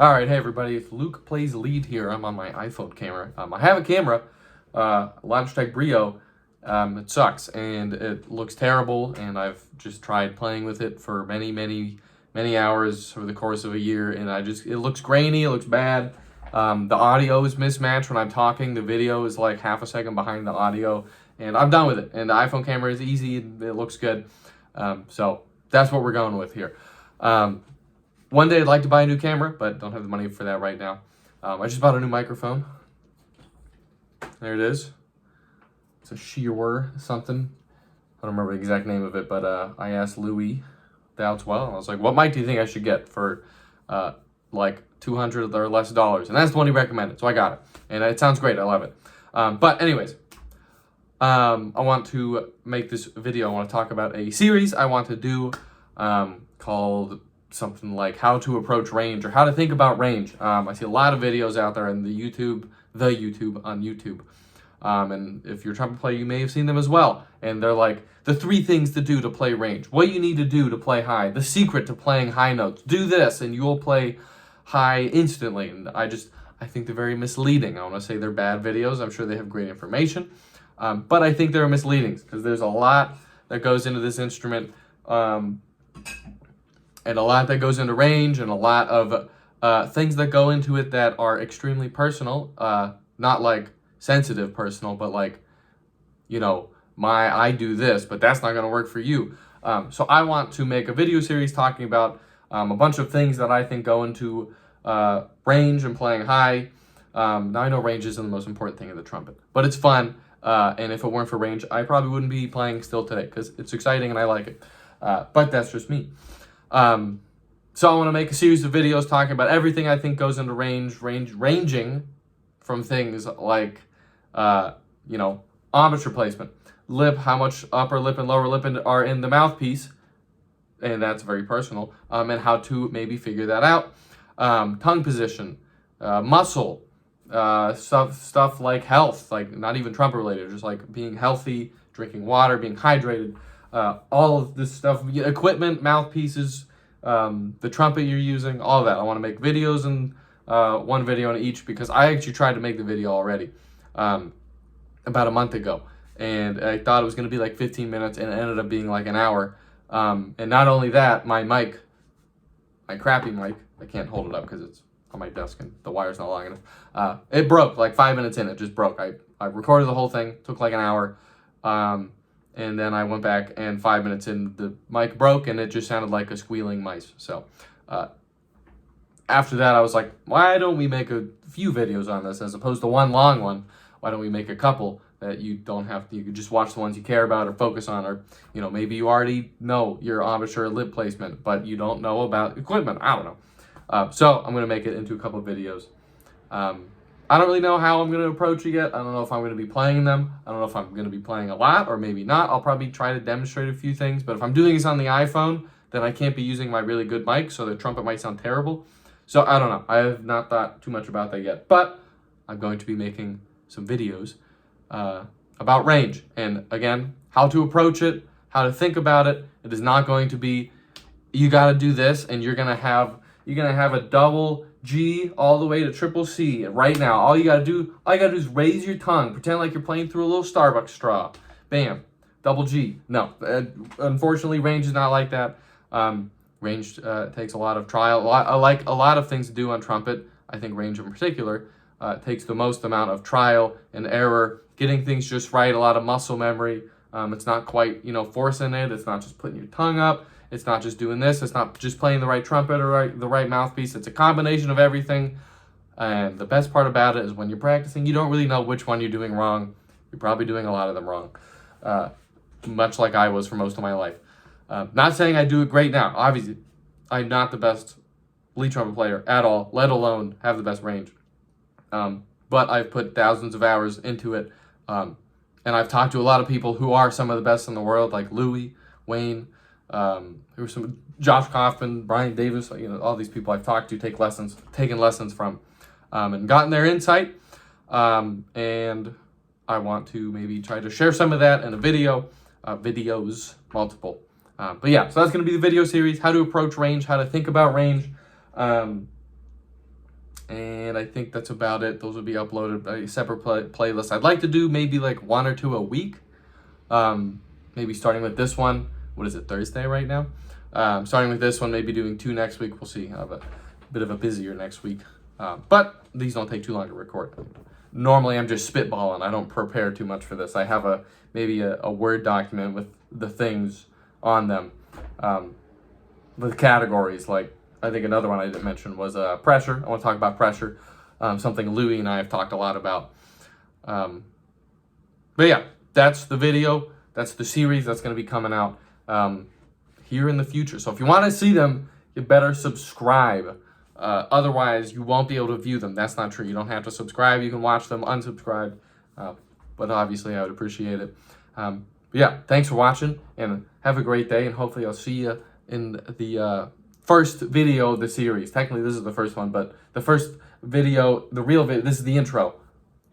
All right, hey everybody, it's Luke Plays Lead here. I'm on my iPhone camera. I have a camera, Logitech Brio. It sucks and it looks terrible, and I've just tried playing with it for many hours over the course of a year, and it looks grainy, it looks bad. The audio is mismatched when I'm talking. The video is like half a second behind the audio, and I'm done with it. And the iPhone camera is easy, and it looks good. So that's what we're going with here. One day I'd like to buy a new camera, but don't have the money for that right now. I just bought a new microphone. There it is. It's a Shure something. I don't remember the exact name of it, but I asked Louis Dowdswell, and I was like, what mic do you think I should get for like $200 or less? And that's the one he recommended, so I got it. And it sounds great, I love it. But anyways, I want to make this video. I want to talk about a series I want to do called something like how to approach range, or how to think about range. I see a lot of videos out there in the YouTube on YouTube. And if you're a trumpet player, you may have seen them as well. And they're like, the 3 things to do to play range. What you need to do to play high. The secret to playing high notes. Do this and you'll play high instantly. And I think they're very misleading. I want to say they're bad videos. I'm sure they have great information. But I think they're misleading because there's a lot that goes into this instrument. And a lot that goes into range, and a lot of things that go into it that are extremely personal. Not like sensitive personal, but like, you know, I do this, but that's not going to work for you. So I want to make a video series talking about a bunch of things that I think go into range and playing high. Now I know range isn't the most important thing in the trumpet, but it's fun. And if it weren't for range, I probably wouldn't be playing still today because it's exciting and I like it. But that's just me. So I want to make a series of videos talking about everything I think goes into ranging from things like, you know, embouchure placement, lip, how much upper lip and lower lip are in the mouthpiece, and that's very personal, and how to maybe figure that out, tongue position, muscle, stuff like health, like not even trumpet related, just like being healthy, drinking water, being hydrated, all of this stuff, equipment, mouthpieces, the trumpet you're using, all of that. I want to make videos, and one video on each, because I actually tried to make the video already about a month ago, and I thought it was going to be like 15 minutes, and it ended up being like an hour. And not only that, my crappy mic, I can't hold it up because it's on my desk and the wire's not long enough. It broke like 5 minutes in. It just broke. I recorded the whole thing, took like an hour. And then I went back, and 5 minutes in, the mic broke, and it just sounded like a squealing mice. So after that, I was like, why don't we make a few videos on this as opposed to one long one? Why don't we make a couple that you don't have to, you could just watch the ones you care about or focus on, or, you know, maybe you already know your embouchure lip placement, but you don't know about equipment. I don't know. So I'm going to make it into a couple of videos. I don't really know how I'm going to approach it yet. I don't know if I'm going to be playing them. I don't know if I'm going to be playing a lot or maybe not. I'll probably try to demonstrate a few things. But if I'm doing this on the iPhone, then I can't be using my really good mic, so the trumpet might sound terrible. So I don't know. I have not thought too much about that yet. But I'm going to be making some videos about range. And again, how to approach it, how to think about it. It is not going to be, you got to do this, and you're going to have a double G all the way to triple C right now. All you gotta do is raise your tongue, pretend like you're playing through a little Starbucks straw. Bam, double G. No, unfortunately, range is not like that. Range takes a lot of trial. Like a lot of things to do on trumpet, I think range in particular takes the most amount of trial and error, getting things just right. A lot of muscle memory. It's not quite, you know, forcing it. It's not just putting your tongue up. It's not just doing this. It's not just playing the right trumpet or the right mouthpiece. It's a combination of everything. And the best part about it is when you're practicing, you don't really know which one you're doing wrong. You're probably doing a lot of them wrong, much like I was for most of my life. Not saying I do it great now. Obviously, I'm not the best lead trumpet player at all, let alone have the best range. But I've put thousands of hours into it. And I've talked to a lot of people who are some of the best in the world, like Louis, Wayne, there were some Josh Kaufman, Brian Davis, you know, all these people I've talked to, taken lessons from, and gotten their insight. And I want to maybe try to share some of that in a video, videos, multiple. But yeah, so that's going to be the video series, how to approach range, how to think about range. And I think that's about it. Those will be uploaded by a separate playlist. I'd like to do maybe like 1 or 2 a week. Maybe starting with this one. What is it, Thursday right now? Starting with this one, maybe doing 2 next week. We'll see. I have a bit of a busier next week. But these don't take too long to record. Normally, I'm just spitballing. I don't prepare too much for this. I have maybe a Word document with the things on them. With categories, like I think another one I didn't mention was pressure. I want to talk about pressure. Something Louie and I have talked a lot about. But yeah, that's the video. That's the series that's going to be coming out here in the future. So if you want to see them, you better subscribe. Otherwise, you won't be able to view them. That's not true. You don't have to subscribe. You can watch them, unsubscribe. But obviously, I would appreciate it. But yeah, thanks for watching, and have a great day. And hopefully, I'll see you in the first video of the series. Technically, this is the first one, but the first video, the real video, this is the intro.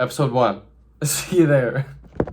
Episode 1. See you there.